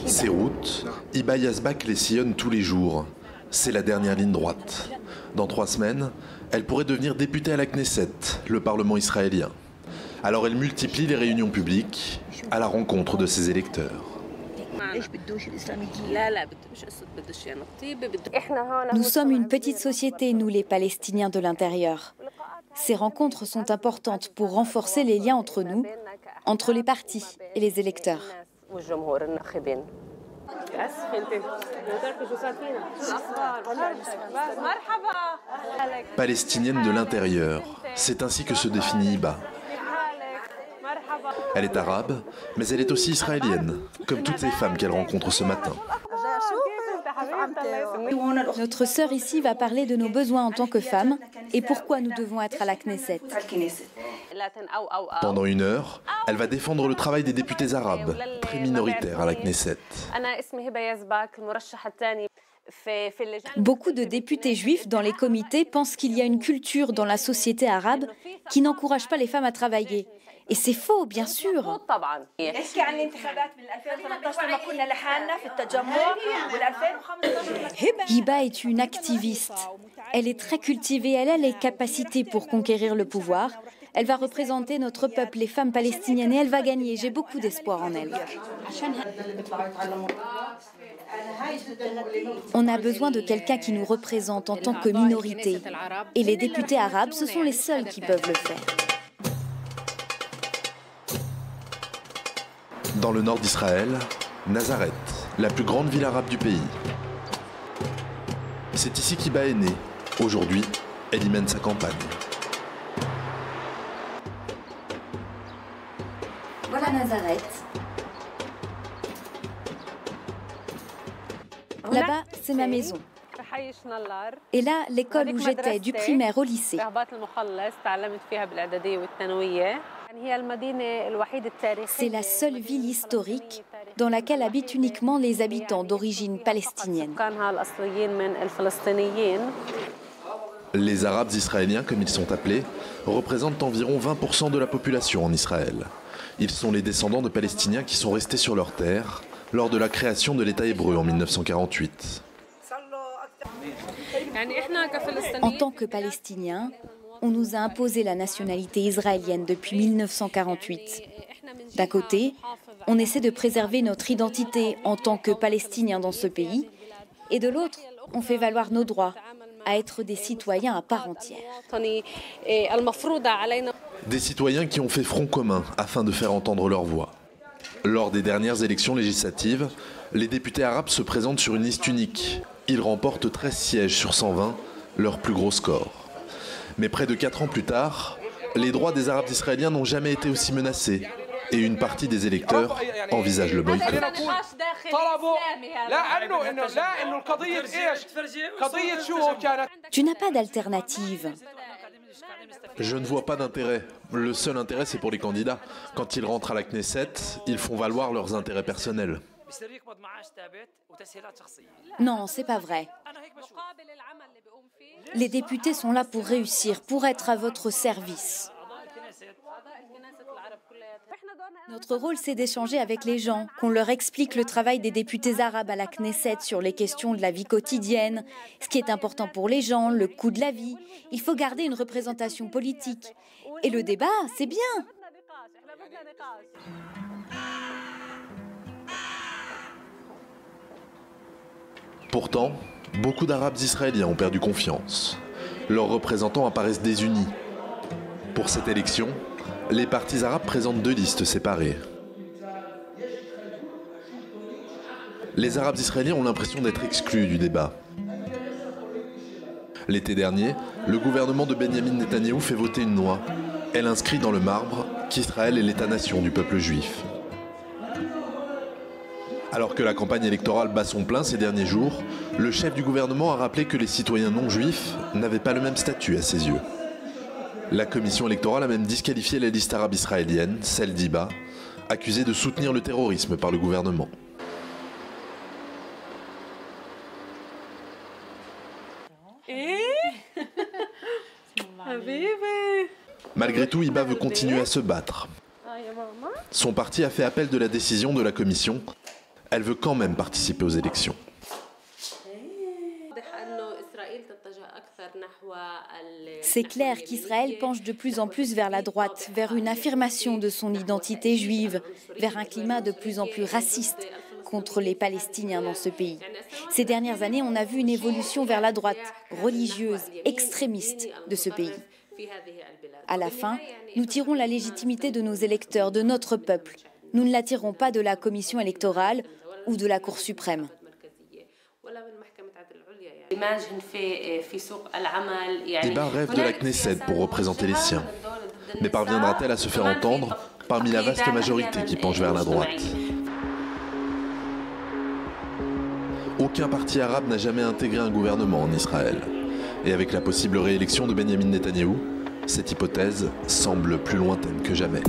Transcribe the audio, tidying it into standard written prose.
Ces routes, Hiba Yazbak les sillonne tous les jours. C'est la dernière ligne droite. Dans 3 semaines, elle pourrait devenir députée à la Knesset, le Parlement israélien. Alors elle multiplie les réunions publiques à la rencontre de ses électeurs. Nous sommes une petite société, nous les Palestiniens de l'intérieur. Ces rencontres sont importantes pour renforcer les liens entre nous, entre les partis et les électeurs. Palestinienne de l'intérieur, c'est ainsi que se définit Hiba. Elle est arabe, mais elle est aussi israélienne, comme toutes les femmes qu'elle rencontre ce matin. Notre sœur ici va parler de nos besoins en tant que femmes et pourquoi nous devons être à la Knesset. Pendant 1 heure, elle va défendre le travail des députés arabes, très minoritaires à la Knesset. Beaucoup de députés juifs dans les comités pensent qu'il y a une culture dans la société arabe qui n'encourage pas les femmes à travailler. Et c'est faux, bien sûr. Hiba est une activiste. Elle est très cultivée, elle a les capacités pour conquérir le pouvoir. Elle va représenter notre peuple, les femmes palestiniennes, et elle va gagner. J'ai beaucoup d'espoir en elle. On a besoin de quelqu'un qui nous représente en tant que minorité. Et les députés arabes, ce sont les seuls qui peuvent le faire. Dans le nord d'Israël, Nazareth, la plus grande ville arabe du pays. C'est ici qu'Hiba est née. Aujourd'hui, elle y mène sa campagne. Voilà Nazareth. Là-bas, c'est ma maison. Et là, l'école où j'étais, du primaire au lycée. C'est la seule ville historique dans laquelle habitent uniquement les habitants d'origine palestinienne. Les Arabes israéliens, comme ils sont appelés, représentent environ 20% de la population en Israël. Ils sont les descendants de Palestiniens qui sont restés sur leur terre lors de la création de l'État hébreu en 1948. En tant que Palestiniens, on nous a imposé la nationalité israélienne depuis 1948. D'un côté, on essaie de préserver notre identité en tant que Palestiniens dans ce pays, et de l'autre, on fait valoir nos droits à être des citoyens à part entière. Des citoyens qui ont fait front commun afin de faire entendre leur voix. Lors des dernières élections législatives, les députés arabes se présentent sur une liste unique. Ils remportent 13 sièges sur 120, leur plus gros score. Mais près de 4 ans plus tard, les droits des Arabes israéliens n'ont jamais été aussi menacés. Et une partie des électeurs envisage le boycott. Tu n'as pas d'alternative. Je ne vois pas d'intérêt. Le seul intérêt, c'est pour les candidats. Quand ils rentrent à la Knesset, ils font valoir leurs intérêts personnels. Non, c'est pas vrai. Les députés sont là pour réussir, pour être à votre service. Notre rôle, c'est d'échanger avec les gens, qu'on leur explique le travail des députés arabes à la Knesset sur les questions de la vie quotidienne, ce qui est important pour les gens, le coût de la vie. Il faut garder une représentation politique. Et le débat, c'est bien. Pourtant, beaucoup d'Arabes israéliens ont perdu confiance. Leurs représentants apparaissent désunis. Pour cette élection, les partis arabes présentent 2 listes séparées. Les Arabes israéliens ont l'impression d'être exclus du débat. L'été dernier, le gouvernement de Benyamin Netanyahou fait voter une loi. Elle inscrit dans le marbre qu'Israël est l'État-nation du peuple juif. Alors que la campagne électorale bat son plein ces derniers jours, le chef du gouvernement a rappelé que les citoyens non juifs n'avaient pas le même statut à ses yeux. La commission électorale a même disqualifié la liste arabe israélienne, celle d'Hiba, accusée de soutenir le terrorisme par le gouvernement. Malgré tout, Hiba veut continuer à se battre. Son parti a fait appel de la décision de la commission. Elle veut quand même participer aux élections. C'est clair qu'Israël penche de plus en plus vers la droite, vers une affirmation de son identité juive, vers un climat de plus en plus raciste contre les Palestiniens dans ce pays. Ces dernières années, on a vu une évolution vers la droite, religieuse, extrémiste de ce pays. À la fin, nous tirons la légitimité de nos électeurs, de notre peuple. Nous ne la tirons pas de la commission électorale ou de la Cour suprême. Hiba rêve de la Knesset pour représenter les siens. Mais parviendra-t-elle à se faire entendre parmi la vaste majorité qui penche vers la droite? Aucun parti arabe n'a jamais intégré un gouvernement en Israël. Et avec la possible réélection de Benyamin Netanyahou, cette hypothèse semble plus lointaine que jamais.